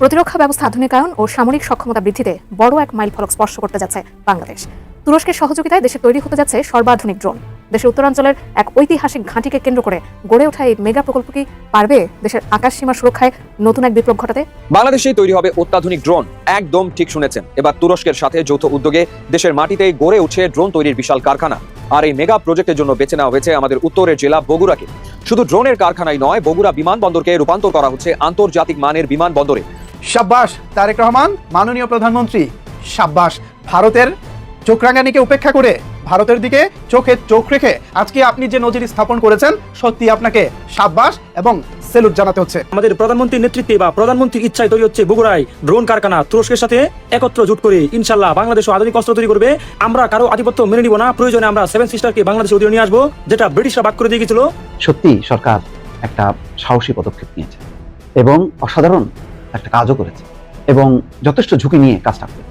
প্রতিরক্ষা ব্যবস্থা আধুনিকায়ন ও সামরিক সক্ষমতা বৃদ্ধিতে বড় এক মাইলফলক স্পর্শ করতে যাচ্ছে বাংলাদেশ। তুরস্কের সহযোগিতায় দেশে তৈরি হতে যাচ্ছে সর্বাধুনিক ড্রোন। দেশের উত্তরাঞ্চলের এক ঐতিহাসিক ঘাঁটিকে কেন্দ্র করে গড়ে ওঠা এই মেগা প্রকল্প কি পারবে দেশের আকাশ সীমা সুরক্ষায় নতুন এক বিপ্লব ঘটাতে? বাংলাদেশেই তৈরি হবে অত্যাধুনিক ড্রোন। একদম ঠিক শুনেছেন, এবার তুরস্কের সাথে যৌথ উদ্যোগে দেশের মাটিতেই গড়ে উঠছে ড্রোন তৈরির বিশাল কারখানা। আর এই মেগা প্রজেক্টের জন্য বেছে নেওয়া হয়েছে আমাদের উত্তরের জেলা বগুড়াকে। শুধু ড্রোনের কারখানাই নয়, বগুড়া বিমানবন্দরকে রূপান্তর করা হচ্ছে আন্তর্জাতিক মানের বিমানবন্দরে। শাব্বাস তারেক রহমান, মাননীয় প্রধানমন্ত্রী, শাব্বাস। ভারতের চোখ রাঙানিকে উপেক্ষা করে ভারতের দিকে চোখে চোখ রেখে আজকে আপনি যে নজির স্থাপন করেছেন, সত্যি আপনাকে শাব্বাস এবং সেলুট জানাতে হচ্ছে। আমাদের প্রধানমন্ত্রীর নেতৃত্বে বা প্রধানমন্ত্রীর ইচ্ছায় তৈরি হচ্ছে বগুড়ায় ড্রোন কারখানা। তুরস্কের সাথে একত্র জোট করে ইনশাল্লাহ বাংলাদেশও আধুনিক অস্ত্র তৈরি করবে। আমরা কারো আধিপত্য মেনে নিব না। প্রয়োজনে আমরা সেভেন সিস্টারকে বাংলাদেশে অধীনে নিয়ে আসবো, যেটা ব্রিটিশরা বাদ করে দিয়ে গেছিল। সত্যি সরকার একটা সাহসী পদক্ষেপ নিয়েছে এবং অসাধারণ একটা কাজও করেছে এবং যথেষ্ট ঝুঁকি নিয়ে কাজটা করেছে।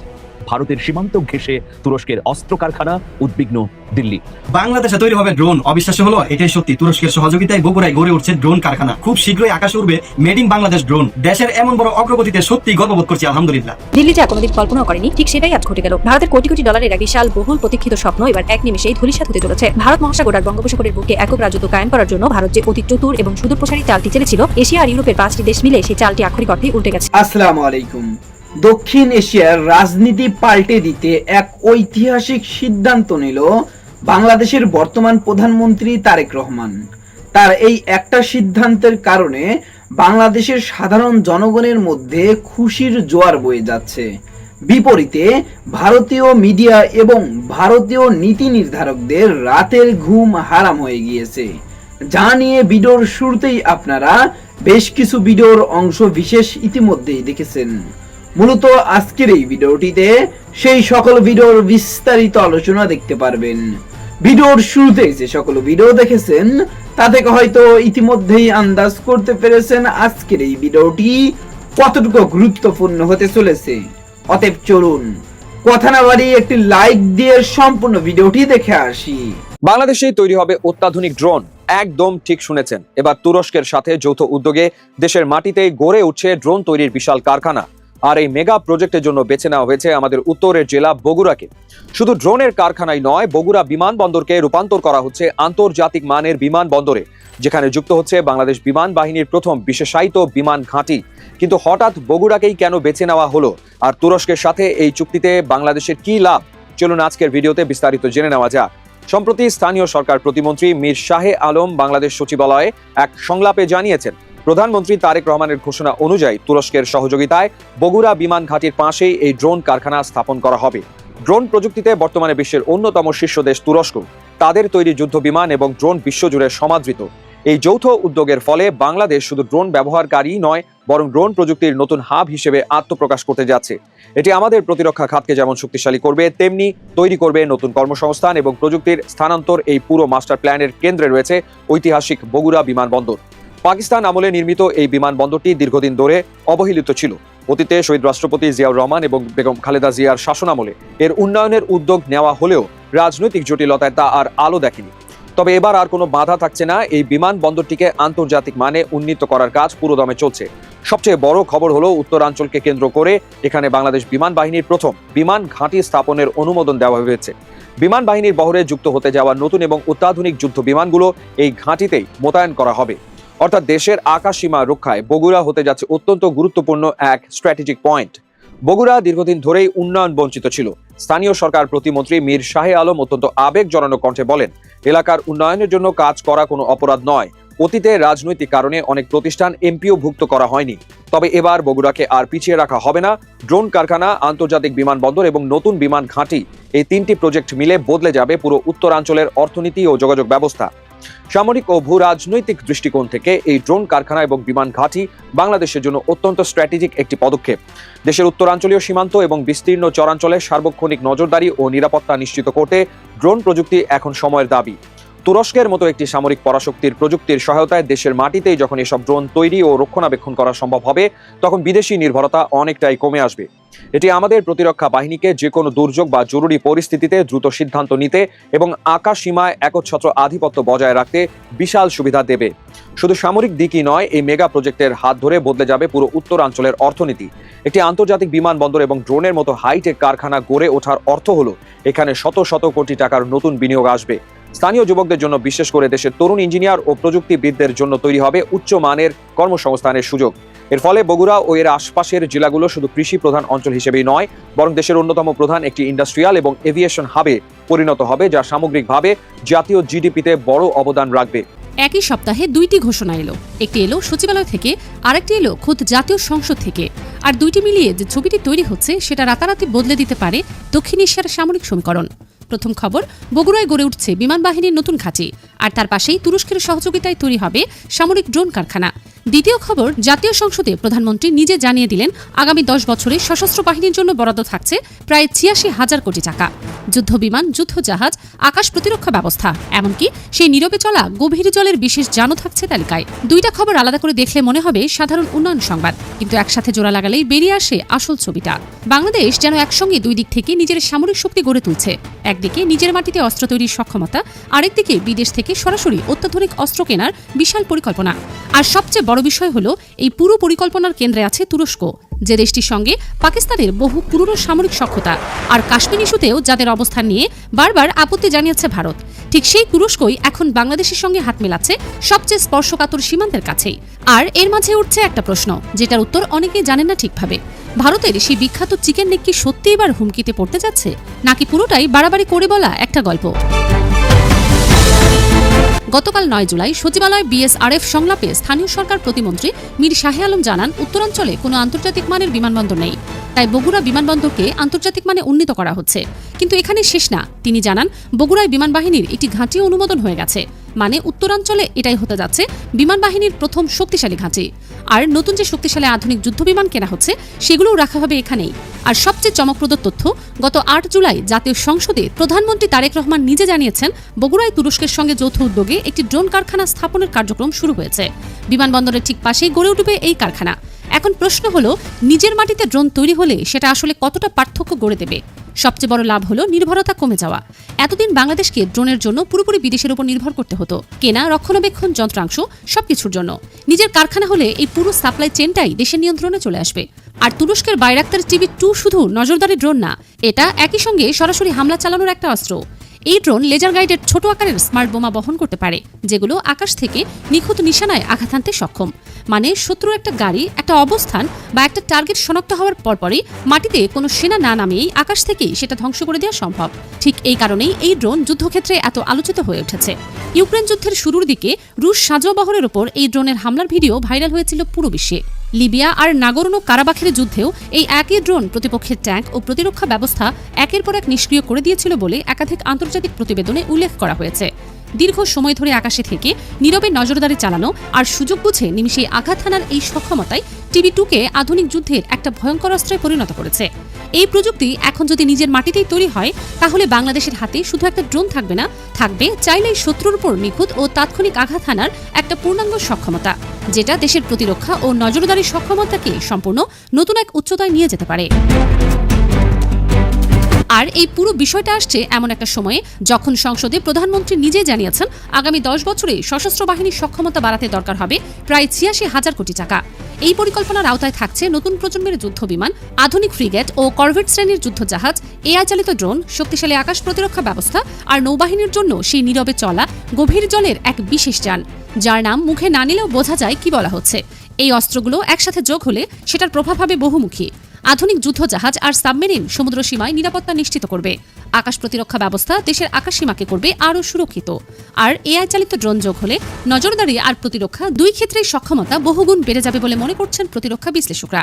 ভারতের সীমান্ত ঘেঁষে তুরস্কের অস্ত্র কারখানা, উদ্বিগ্ন দিল্লি। বাংলাদেশে তৈরি হবে ড্রোন। অবিশ্বাস্য হলো এটাই সত্যি। তুরস্কের সহযোগিতায় বগুড়ায় গড়ে উঠছে ড্রোন কারখানা। খুব শীঘ্রই আকাশে উড়বে মেড ইন বাংলাদেশ ড্রোন। দেশের এমন বড় অগ্রগতিতে সত্যি গর্ববোধ করছি, আলহামদুলিল্লাহ। দিল্লি যা কোনোদিন কল্পনাও করেনি, ঠিক সেটাই আজ ঘটে গেল। ভারতের কোটি কোটি ডলারের এক বিশাল বহুল প্রতীক্ষিত স্বপ্ন এবার এক নিমেষেই ধূলিসাৎ হতে চলেছে। ভারত মহাসাগর আর বঙ্গোপসাগরের বুকে একক রাজত্ব কায়েম করার জন্য ভারত যে অতি চতুর এবং সুদূরপ্রসারী চালটি চেলেছিল, এশিয়া আর ইউরোপের 5টি দেশ মিলে সেই চালটি আক্ষরিক অর্থেই উল্টে গেছে। আসসালামু আলাইকুম। দক্ষিণ এশিয়ার রাজনীতি পাল্টে দিতে এক ঐতিহাসিক সিদ্ধান্ত নিল বাংলাদেশের বর্তমান প্রধানমন্ত্রী তারেক রহমান। তার এই একটা সিদ্ধান্তের কারণে বাংলাদেশের সাধারণ জনগণের মধ্যে খুশির জোয়ার বয়ে যাচ্ছে। বিপরীতে ভারতীয় মিডিয়া এবং ভারতীয় নীতি নির্ধারকদের রাতের ঘুম হারাম হয়ে গিয়েছে। যা নিয়ে ভিডিওর শুরুতেই আপনারা বেশ কিছু ভিডিওর অংশ বিশেষ ইতিমধ্যেই দেখেছেন। মূলত আজকের এই ভিডিওটিতে সেই সকল ভিডিওর বিস্তারিত আলোচনা দেখতে পারবেন। ভিডিওর শুরুতেই যে সকল ভিডিও দেখেছেন তা থেকে হয়তো ইতিমধ্যেই আন্দাজ করতে পেরেছেন আজকের এই ভিডিওটি কতটুকু গুরুত্বপূর্ণ হতে চলেছে। অতএব চলুন কথা না বাড়িয়ে একটি লাইক দিয়ে সম্পূর্ণ ভিডিওটি দেখে আসি। বাংলাদেশেই তৈরি হবে অত্যাধুনিক ড্রোন। একদম ঠিক শুনেছেন, এবার তুরস্কের সাথে যৌথ উদ্যোগে দেশের মাটিতেই গড়ে উঠছে ড্রোন তৈরির বিশাল কারখানা। আর এই মেগা প্রজেক্টের জন্য বেছে নেওয়া হয়েছে আমাদের উত্তরের জেলা বগুড়াকে। শুধু ড্রোনের কারখানাই নয়, বগুড়া বিমানবন্দরকে রূপান্তর করা হচ্ছে আন্তর্জাতিক মানের বিমানবন্দরে, যেখানে যুক্ত হচ্ছে বাংলাদেশ বিমান বাহিনীর প্রথম বিশেষায়িত বিমান ঘাঁটি। কিন্তু হঠাৎ বগুড়াকেই কেন বেছে নেওয়া হলো, আর তুরস্কের সাথে এই চুক্তিতে বাংলাদেশের কি লাভ? চলুন আজকের ভিডিওতে বিস্তারিত জেনে নেওয়া যাক। সম্প্রতি স্থানীয় সরকার প্রতিমন্ত্রী মীর শাহে আলম বাংলাদেশ সচিবালয়ে এক সংলাপে জানিয়েছেন, প্রধানমন্ত্রী তারেক রহমানের ঘোষণা অনুযায়ী তুরস্কের সহযোগিতায় বগুড়া বিমান ঘাঁটির পাশেই এই ড্রোন কারখানা স্থাপন করা হবে। ড্রোন প্রযুক্তিতে বর্তমানে বিশ্বের অন্যতম শীর্ষ দেশ তুরস্ক। তাদের তৈরি যুদ্ধ বিমান এবং ড্রোন বিশ্বজুড়ে সমাদৃত। এই যৌথ উদ্যোগের ফলে বাংলাদেশ শুধু ড্রোন ব্যবহারকারী নয়, বরং ড্রোন প্রযুক্তির নতুন হাব হিসেবে আত্মপ্রকাশ করতে যাচ্ছে। এটি আমাদের প্রতিরক্ষা খাতকে যেমন শক্তিশালী করবে, তেমনি তৈরি করবে নতুন কর্মসংস্থান এবং প্রযুক্তির স্থানান্তর। এই পুরো মাস্টার প্ল্যানের কেন্দ্রে রয়েছে ঐতিহাসিক বগুড়া বিমানবন্দর। পাকিস্তান আমলে নির্মিত এই বিমানবন্দরটি দীর্ঘদিন ধরে অবহেলিত ছিল। অতীতে শহীদ রাষ্ট্রপতি জিয়াউর রহমান এবং বেগম খালেদা জিয়ার শাসনামলে এর উন্নয়নের উদ্যোগ নেওয়া হলেও রাজনৈতিক জটিলতায় তা আর আলো দেখেনি। তবে এবার আর কোনো বাধা থাকছে না। এই বিমানবন্দরটিকে আন্তর্জাতিক মানে উন্নীত করার কাজ পুরোদমে চলছে। সবচেয়ে বড় খবর হলো, উত্তরাঞ্চলকে কেন্দ্র করে এখানে বাংলাদেশ বিমান বাহিনীর প্রথম বিমান ঘাঁটি স্থাপনের অনুমোদন দেওয়া হয়েছে। বিমান বাহিনীর বহরে যুক্ত হতে যাওয়া নতুন এবং অত্যাধুনিক যুদ্ধ বিমানগুলো এই ঘাঁটিতেই মোতায়েন করা হবে। অর্থাৎ দেশের আকাশ সীমা রক্ষায় বগুড়া হতে যাচ্ছে অত্যন্ত গুরুত্বপূর্ণ এক স্ট্র্যাটেজিক পয়েন্ট। বগুড়া দীর্ঘদিন ধরেই উন্নয়ন বঞ্চিত ছিল। স্থানীয় সরকার প্রতিমন্ত্রী মীর শাহে আলম অত্যন্ত আবেগ জড়ানো কণ্ঠে বলেন, এলাকার উন্নয়নের জন্য কাজ করা কোনো অপরাধ নয়। অতীতে রাজনৈতিক কারণে অনেক প্রতিষ্ঠান এমপিও ভুক্ত করা হয়নি। তবে এবার বগুড়াকে আর পিছিয়ে রাখা হবে না। ড্রোন কারখানা, আন্তর্জাতিক বিমানবন্দর এবং নতুন বিমান ঘাঁটি, এই 3টি প্রজেক্ট মিলে বদলে যাবে পুরো উত্তরাঞ্চলের অর্থনীতি ও যোগাযোগ ব্যবস্থা। সামরিক ও ভূ রাজনৈতিক দৃষ্টিকোণ থেকে এই ড্রোন কারখানা এবং বিমান ঘাঁটি বাংলাদেশের জন্য অত্যন্ত স্ট্র্যাটেজিক একটি পদক্ষেপ। দেশের উত্তরাঞ্চলীয় সীমান্ত এবং বিস্তীর্ণ চরাঞ্চলে সার্বক্ষণিক নজরদারি ও নিরাপত্তা নিশ্চিত করতে ড্রোন প্রযুক্তি এখন সময়ের দাবি। তুরস্কের মতো একটি সামরিক পরাশক্তির প্রযুক্তির সহায়তায় দেশের মাটিতেই যখন এসব ড্রোন তৈরি ও রক্ষণাবেক্ষণ করা সম্ভব হবে, তখন বিদেশি নির্ভরতা অনেকটাই কমে আসবে। এটি আমাদের প্রতিরক্ষা বাহিনীকে যে কোনো দুর্যোগ বা জরুরি পরিস্থিতিতে দ্রুত সিদ্ধান্ত নিতে এবং আকাশ সীমায় একচ্ছত্র আধিপত্য বজায় রাখতে বিশাল সুবিধা দেবে। শুধু সামরিক দিকই নয়, এই মেগা প্রজেক্টের হাত ধরে বদলে যাবে পুরো উত্তরাঞ্চলের অর্থনীতি। একটি আন্তর্জাতিক বিমানবন্দর এবং ড্রোনের মতো হাইটেক কারখানা গড়ে ওঠার অর্থ হলো এখানে শত শত কোটি টাকার নতুন বিনিয়োগ আসবে। স্থানীয় যুবকদের জন্য, বিশেষ করে দেশের তরুণ ইঞ্জিনিয়ার ও প্রযুক্তিবিদদের জন্য তৈরি হবে উচ্চমানের কর্মসংস্থানের সুযোগ। এর ফলে বগুড়া ও এর আশপাশের জেলাগুলো শুধু কৃষি প্রধান অঞ্চল হিসেবেই নয়, বরং দেশের অন্যতম প্রধান একটি ইন্ডাস্ট্রিয়াল এবং এভিয়েশন হাবে পরিণত হবে, যা সামগ্রিকভাবে জাতীয় জিডিপিতে বড় অবদান রাখবে। একই সপ্তাহে দুইটি ঘোষণা এলো। একটি এলো সচিবালয় থেকে, আরেকটি এলো খোদ জাতীয় সংসদ থেকে। আর দুইটি মিলিয়ে যে ছবিটি তৈরি হচ্ছে সেটা রাতারাতি বদলে দিতে পারে দক্ষিণ এশিয়ার সামরিক সমীকরণ। প্রথম খবর, বগুড়ায় গড়ে উঠছে বিমান বাহিনীর নতুন ঘাঁটি, আর তার পাশেই তুরস্কের সহযোগিতায় তৈরি হবে সামরিক ড্রোন কারখানা। দ্বিতীয় খবর, জাতীয় সংসদে প্রধানমন্ত্রী নিজে জানিয়ে দিলেন আগামী 10 বছরে সশস্ত্র বাহিনীর জন্য বরাদ্দ থাকছে প্রায় ৮৬,০০০ কোটি টাকা। যুদ্ধ বিমান, যুদ্ধ জাহাজ, আকাশ প্রতিরক্ষা ব্যবস্থা, এমনকি সেই নীরবে চলা গভীর জলের বিশেষ যানও থাকছে তালিকায়। দুইটা খবর আলাদা করে দেখলে মনে হবে সাধারণ উন্নয়ন সংবাদ, কিন্তু একসাথে জোড়া লাগালেই বেরিয়ে আসে আসল ছবিটা। বাংলাদেশ যেন একসঙ্গে দুই দিক থেকে নিজের সামরিক শক্তি গড়ে তুলছে। একদিকে নিজের মাটিতে অস্ত্র তৈরির সক্ষমতা, আরেকদিকে বিদেশ থেকে সরাসরি অত্যাধুনিক অস্ত্র কেনার বিশাল পরিকল্পনা। আর সবচেয়ে বড় বিষয় হলো, এই পুরো পরিকল্পনার কেন্দ্রে আছে তুরস্ক, যে দেশটির সঙ্গে পাকিস্তানের বহু পুরনো সামরিক সখ্যতা, আর কাশ্মীর ইস্যুতেও যাদের অবস্থান নিয়ে বারবার আপত্তি জানিয়েছে ভারত। ঠিক সেই তুরস্কই এখন বাংলাদেশের সঙ্গে হাত মেলাচ্ছে সবচেয়ে স্পর্শকাতর সীমান্তের কাছেই। আর এর মাঝে উঠছে একটা প্রশ্ন, যেটার উত্তর অনেকেই জানেন না ঠিকভাবে। ভারতের সেই বিখ্যাত চিকেন নেক কি সত্যি এবার হুমকিতে পড়তে যাচ্ছে, নাকি পুরোটাই বাড়াবাড়ি করে বলা একটা গল্প? গতকাল 9 জুলাই সচিবালয় বিএসআরএফ সংলাপে স্থানীয় সরকার প্রতিমন্ত্রী মীর শাহে আলম জানান, উত্তরাঞ্চলে কোনো আন্তর্জাতিক মানের বিমানবন্দর নেই, তাই বগুড়া বিমানবন্দরকে আন্তর্জাতিক মানে উন্নীত করা হচ্ছে। কিন্তু এখানে শেষ না। তিনি জানান, বগুড়ায় বিমান বাহিনীর একটি ঘাঁটি অনুমোদন হয়ে গেছে, মানে উত্তরাঞ্চলে এটাই হতে যাচ্ছে বিমান বাহিনীর প্রথম শক্তিশালী ঘাঁটি। আর নতুন যে শক্তিশালী আধুনিক যুদ্ধ বিমান কেনা হচ্ছে সেগুলোও রাখা হবে এখানেই। আর সবচেয়ে চমকপ্রদ তথ্য, গত 8 জুলাই জাতীয় সংসদে প্রধানমন্ত্রী তারেক রহমান নিজে জানিয়েছেন, বগুড়ায় তুরস্কের সঙ্গে যৌথ উদ্যোগে একটি ড্রোন কারখানা স্থাপনের কার্যক্রম শুরু হয়েছে। বিমানবন্দরের ঠিক পাশেই গড়ে উঠবে এই কারখানা। এখন প্রশ্ন হলো, নিজের মাটিতে ড্রোন তৈরি হলে সেটা আসলে কতটা পার্থক্য গড়ে দেবে? সবচেয়ে বড় লাভ হলো নির্ভরতা কমে যাওয়া। এতদিন বাংলাদেশকে ড্রোনের জন্য পুরোপুরি বিদেশের উপর নির্ভর করতে হতো, কেনা, রক্ষণাবেক্ষণ, যন্ত্রাংশ সবকিছুর জন্য। নিজের কারখানা হলে এই পুরো সাপ্লাই চেনটাই দেশের নিয়ন্ত্রণে চলে আসবে। আর তুরস্কের বাইরাক্তার TB2 শুধু নজরদারি ড্রোন না, এটা একই সঙ্গে সরাসরি হামলা চালানোর একটা অস্ত্র। এই ড্রোন লেজার গাইডেড ছোট আকারের স্মার্ট বোমা বহন করতে পারে, যেগুলো আকাশ থেকে নিখুঁত নিশানায় আঘাত হানতে সক্ষম। মানে শত্রুর একটা গাড়ি, একটা অবস্থান বা একটা টার্গেট শনাক্ত হওয়ার পরপরই মাটিতে কোনো সেনা না নামিয়েই আকাশ থেকেই সেটা ধ্বংস করে দেওয়া সম্ভব। ঠিক এই কারণেই এই ড্রোন যুদ্ধক্ষেত্রে এত আলোচিত হয়ে উঠেছে। ইউক্রেন যুদ্ধের শুরুর দিকে রুশ সাঁজোয়া বহরের ওপর এই ড্রোনের হামলার ভিডিও ভাইরাল হয়েছিল পুরো বিশ্বে। লিবিয়া আর নাগরনো কারাবাখের যুদ্ধেও এই একই ড্রোন প্রতিপক্ষের ট্যাঙ্ক ও প্রতিরক্ষা ব্যবস্থা একের পর এক নিষ্ক্রিয় করে দিয়েছিল বলে একাধিক আন্তর্জাতিক প্রতিবেদনে উল্লেখ করা হয়েছে। দীর্ঘ সময় ধরে আকাশে থেকে নীরবে নজরদারি চালানো আর সুযোগ বুঝে নিমিষেই আঘাত হানার এই সক্ষমতায় TB2-কে আধুনিক যুদ্ধের একটা ভয়ঙ্কর অস্ত্রে পরিণত করেছে। এই প্রযুক্তি এখন যদি নিজের মাটিতেই তৈরি হয়, তাহলে বাংলাদেশের হাতে শুধু একটা ড্রোন থাকবে না, থাকবে চাইলেই শত্রুর উপর নিখুঁত ও তাৎক্ষণিক আঘাত হানার একটা পূর্ণাঙ্গ সক্ষমতা, যেটা দেশের প্রতিরক্ষা ও নজরদারি সক্ষমতাকে সম্পূর্ণ নতুন এক উচ্চতায় নিয়ে যেতে পারে। আর এই পুরো বিষয়টা আসছে এমন একটা সময়ে যখন সংসদে প্রধানমন্ত্রী নিজেই জানিয়েছেন, আগামী 10 বছরে সশস্ত্র বাহিনীর সক্ষমতা বাড়াতে দরকার হবে প্রায় ৮৬,০০০ কোটি টাকা। এই পরিকল্পনার আওতায় থাকছে নতুন প্রজন্মের যুদ্ধ বিমান, আধুনিক ফ্রিগেট ও করভেট শ্রেণীর যুদ্ধ জাহাজ, AI চালিত ড্রোন, শক্তিশালী আকাশ প্রতিরক্ষা ব্যবস্থা আর নৌবাহিনীর জন্য সেই নীরবে চলা গভীর জলের এক বিশেষ যান, যার নাম মুখে না নিলেও বোঝা যায় কি বলা হচ্ছে। এই অস্ত্রগুলো একসাথে যোগ হলে সেটার প্রভাব হবে বহুমুখী। আধুনিক যুদ্ধ জাহাজ আর সাবমেরিন সমুদ্র সীমায় নিরাপত্তা নিশ্চিত করবে। আকাশ প্রতিরক্ষা ব্যবস্থা দেশের আকাশ সীমাকে করবে আরও সুরক্ষিত। আর AI চালিত ড্রোন যোগ হলে নজরদারি আর প্রতিরক্ষা দুই ক্ষেত্রেই সক্ষমতা বহুগুণ বেড়ে যাবে বলে মনে করছেন প্রতিরক্ষা বিশ্লেষকরা।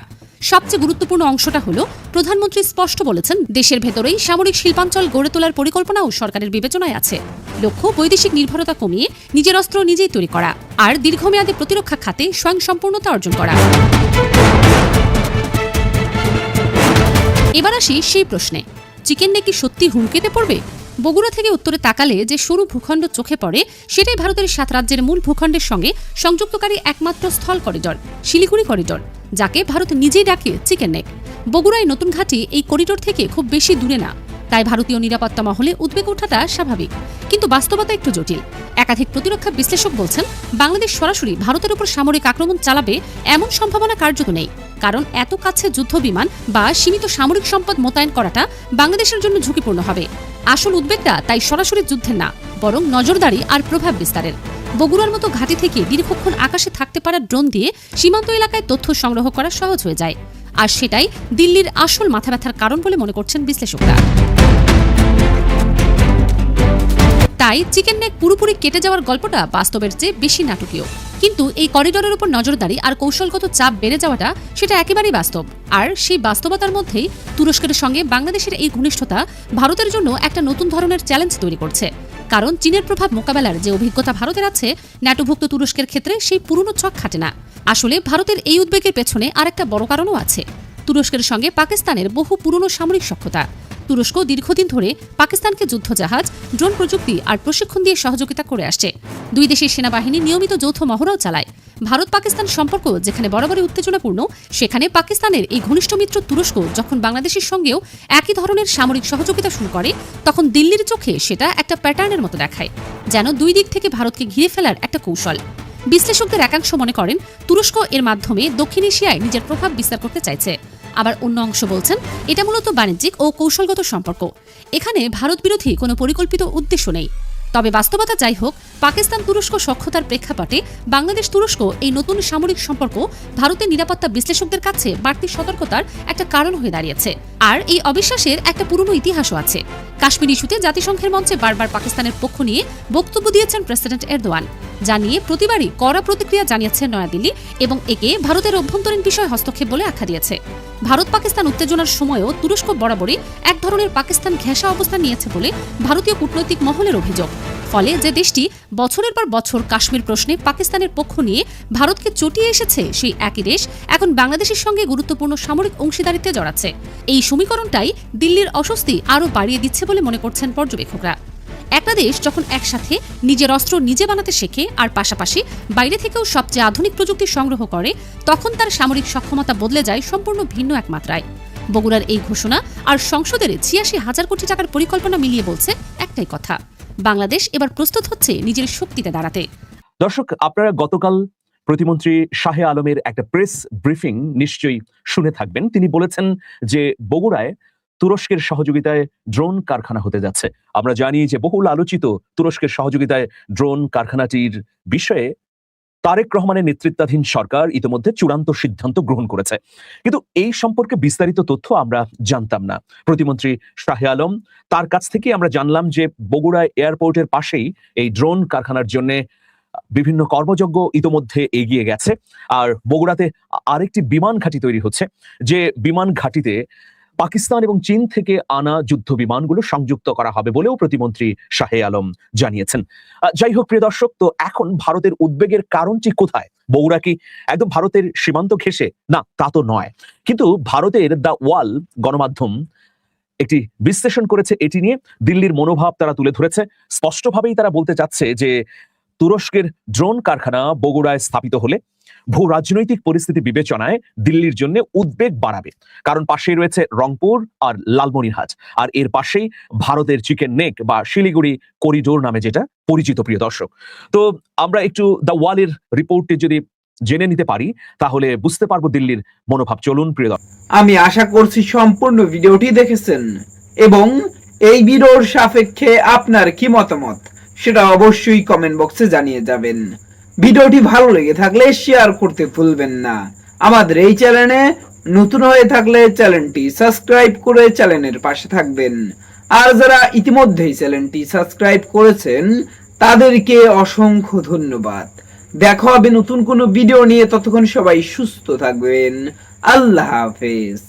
সবচেয়ে গুরুত্বপূর্ণ অংশটা হলো, প্রধানমন্ত্রী স্পষ্ট বলেছেন, দেশের ভেতরেই সামরিক শিল্পাঞ্চল গড়ে তোলার পরিকল্পনাও সরকারের বিবেচনায় আছে। লক্ষ্য বৈদেশিক নির্ভরতা কমিয়ে নিজের অস্ত্র নিজেই তৈরি করা আর দীর্ঘমেয়াদী প্রতিরক্ষা খাতে স্বয়ংসম্পূর্ণতা অর্জন করা। এবার আসি সেই প্রশ্নে, চিকেন নেক কি সত্যি হুমকিতে পড়বে? বগুড়া থেকে উত্তরে তাকালে যে সরু ভূখণ্ড চোখে পড়ে সেটাই ভারতের 7 রাজ্যের মূল ভূখণ্ডের সঙ্গে সংযুক্তকারী একমাত্র স্থল করিডর, শিলিগুড়ি করিডর, যাকে ভারত নিজেই ডাকে চিকেন নেক। বগুড়ায় নতুন ঘাঁটি এই করিডোর থেকে খুব বেশি দূরে না, তাই ভারতীয় নিরাপত্তা মহলে উদ্বেগ ওঠাটা স্বাভাবিক। কিন্তু বাস্তবতা একটু জটিল। একাধিক প্রতিরক্ষা বিশ্লেষক বলছেন, বাংলাদেশ সরাসরি ভারতের উপর সামরিক আক্রমণ চালাবে এমন সম্ভাবনা কার্যত নেই, কারণ এত কাছে যুদ্ধ বিমান বা সীমিত সামরিক সম্পদ মোতায়েন করাটা বাংলাদেশের জন্য ঝুঁকিপূর্ণ হবে। আসল উদ্বেগটা তাই সরাসরি যুদ্ধের না, বরং নজরদারি আর প্রভাব বিস্তারের। বগুড়ার মতো ঘাঁটি থেকে দীর্ঘক্ষণ আকাশে থাকতে পারা ড্রোন দিয়ে সীমান্ত এলাকায় তথ্য সংগ্রহ করা সহজ হয়ে যায়, আর সেটাই দিল্লির আসল মাথা ব্যথার কারণ বলে মনে করছেন বিশ্লেষকরা। তাই চিকেন নেক পুরোপুরি কেটে যাওয়ার গল্পটা বাস্তবের চেয়ে বেশি নাটকীয়। কিন্তু এই করিডোরের উপর নজরদারি আর কৌশলগত চাপ বেড়ে যাওয়াটা সেটা একেবারেই বাস্তব। আর সেই বাস্তবতার মধ্যেই তুরস্কের সঙ্গে বাংলাদেশের এই ঘনিষ্ঠতা ভারতের জন্য একটা নতুন ধরনের চ্যালেঞ্জ তৈরি করছে। কারণ চীনের প্রভাব মোকাবেলার যে অভিজ্ঞতা ভারতের আছে, ন্যাটোভুক্ত তুরস্কের ক্ষেত্রে সেই পুরনো ছক খাটে না। আসলে ভারতের এই উদ্বেগের পেছনে আরেকটা বড় কারণও আছে, তুরস্কের সঙ্গে পাকিস্তানের বহু পুরনো সামরিক সখ্যতা। তুরস্ক দীর্ঘদিন ধরে পাকিস্তানকে যুদ্ধজাহাজ, ড্রোন প্রযুক্তি আর প্রশিক্ষণ দিয়ে সহযোগিতা করে আসছে। দুই দেশের সেনাবাহিনী নিয়মিত যৌথ মহড়াও চালায়। ভারত পাকিস্তান সম্পর্ক যেখানে বরাবরই উত্তেজনাপূর্ণ, সেখানে পাকিস্তানের এই ঘনিষ্ঠ মিত্র তুরস্ক যখন বাংলাদেশের সঙ্গেও একই ধরনের সামরিক সহযোগিতা শুরু করে, তখন দিল্লির চোখে সেটা একটা প্যাটার্নের মতো দেখায়, যেন দুই দিক থেকে ভারতকে ঘিরে ফেলার একটা কৌশল। বিশ্লেষকদের একাংশ মনে করেন তুরস্ক এর মাধ্যমে দক্ষিণ এশিয়ায় নিজের প্রভাব বিস্তার করতে চাইছে। আবার অন্য অংশ বলছেন এটা মূলত বাণিজ্যিক ও কৌশলগত সম্পর্ক, এখানে ভারত বিরোধী কোনো পরিকল্পিত উদ্দেশ্য নেই। তবে বাস্তবতা যাই হোক, পাকিস্তান তুরস্ক সখ্যতার প্রেক্ষাপটে বাংলাদেশ তুরস্ক এই নতুন সামরিক সম্পর্ক ভারতের নিরাপত্তা বিশ্লেষকদের কাছে বাড়তি সতর্কতার একটা কারণ হয়ে দাঁড়িয়েছে। আর এই অবিশ্বাসের একটা পুরনো ইতিহাসও আছে। কাশ্মীর ইস্যুতে জাতিসংঘের মঞ্চে বারবার পাকিস্তানের পক্ষ নিয়ে বক্তব্য দিয়েছেন প্রেসিডেন্ট এরদোয়ান, যা নিয়ে প্রতিবারই কড়া প্রতিক্রিয়া জানিয়েছে নয়াদিল্লি এবং একে ভারতের অভ্যন্তরীণ বিষয় হস্তক্ষেপ বলে আখ্যা দিয়েছে। ভারত পাকিস্তান উত্তেজনার সময়ও তুরস্ক বরাবরই এক ধরনের পাকিস্তান ঘেঁষা অবস্থান নিয়েছে বলে ভারতীয় কূটনৈতিক মহলের অভিযোগ। ফলে যে দেশটি বছরের পর বছর কাশ্মীর প্রশ্নে পাকিস্তানের পক্ষ নিয়ে ভারতকে চটিয়ে এসেছে, সেই একই দেশ এখন বাংলাদেশের সঙ্গে গুরুত্বপূর্ণ সামরিক অংশীদারিত্বে জড়াচ্ছে। এই সমীকরণটাই দিল্লির অস্বস্তি আরও বাড়িয়ে দিচ্ছে বলে মনে করছেন পর্যবেক্ষকরা। একটা দেশ যখন একসাথে নিজের অস্ত্র নিজে বানাতে শেখে আর পাশাপাশি বাইরে থেকেও সবচেয়ে আধুনিক প্রযুক্তি সংগ্রহ করে, তখন তার সামরিক সক্ষমতা বদলে যায় সম্পূর্ণ ভিন্ন এক মাত্রায়। বগুড়ার এই ঘোষণা আর সংসদের ৮৬,০০০ কোটি টাকার পরিকল্পনা মিলিয়ে বলছে একটাই কথা, বাংলাদেশ এবার প্রস্তুত হচ্ছে নিজের শক্তিতে দাঁড়াতে। দর্শক, আপনারা গতকাল প্রতিমন্ত্রী শাহে আলমের একটা প্রেস ব্রিফিং নিশ্চয়ই শুনে থাকবেন। তিনি বলেছেন যে বগুড়ায় তুরস্কের সহযোগিতায় ড্রোন কারখানা হতে যাচ্ছে। আমরা জানি যে বহুল আলোচিত তুরস্কের সহযোগিতায় ড্রোন কারখানাটির বিষয়ে তারেক রহমানের নেতৃত্বাধীন সরকার ইতিমধ্যে চূড়ান্ত সিদ্ধান্ত গ্রহণ করেছে, কিন্তু এই সম্পর্কে বিস্তারিত তথ্য আমরা জানতাম না। প্রতিমন্ত্রী শাহে আলম তার কাছ থেকে আমরা জানলাম যে বগুড়ায় এয়ারপোর্টের পাশেই এই ড্রোন কারখানার জন্য বিভিন্ন কর্মযজ্ঞ ইতিমধ্যে এগিয়ে গেছে। আর বগুড়াতে আরেকটি বিমান ঘাঁটি তৈরি হচ্ছে, যে বিমান ঘাঁটিতে পাকিস্তান এবং চীন থেকে আনা যুদ্ধ বিমানগুলো সংযুক্ত করা হবে বলেও প্রতিমন্ত্রী শাহে আলম জানিয়েছেন। যাই হোক প্রিয় দর্শক, তো এখন ভারতের উদ্বেগের কারণটি কোথায়? বগুড়া কি একদম ভারতের সীমান্ত ঘেঁষে? না, তা তো নয়। কিন্তু ভারতের দ্য ওয়াল গণমাধ্যম একটি বিশ্লেষণ করেছে এটি নিয়ে। দিল্লির মনোভাব তারা তুলে ধরেছে। স্পষ্টভাবেই তারা বলতে চাচ্ছে যে তুরস্কের ড্রোন কারখানা বগুড়ায় স্থাপিত হলে ভূ রাজনৈতিক পরিস্থিতি বিবেচনায় দিল্লির জন্য উদ্বেগ বাড়াবে, কারণ পাশেই রয়েছে রংপুর আর লালমনিরহাট, আর এর পাশেই ভারতের চিকেন নেক বা শিলিগুড়ি করিডোর নামে যেটা পরিচিত। প্রিয় দর্শক, তো আমরা একটু দ্য ওয়ালের রিপোর্টটি যদি জেনে নিতে পারি তাহলে বুঝতে পারবো দিল্লির মনোভাব। চলুন প্রিয় দর্শক, আমি আশা করছি সম্পূর্ণ ভিডিওটি দেখেছেন এবং এই ভিডিওর সাপেক্ষে আপনার কি মতামত সেটা অবশ্যই কমেন্ট বক্সে জানিয়ে যাবেন। ভিডিওটি ভালো লেগে থাকলে শেয়ার করতে ভুলবেন না। আমাদের এই চ্যানেলে নতুন হয়ে থাকলে চ্যানেলটি সাবস্ক্রাইব করে চ্যানেলের পাশে থাকবেন। আর যারা ইতিমধ্যেই চ্যানেলটি সাবস্ক্রাইব করেছেন তাদেরকে অসংখ্য ধন্যবাদ। দেখা হবে নতুন কোনো ভিডিও নিয়ে, ততক্ষণ সবাই সুস্থ থাকবেন। আল্লাহ হাফেজ।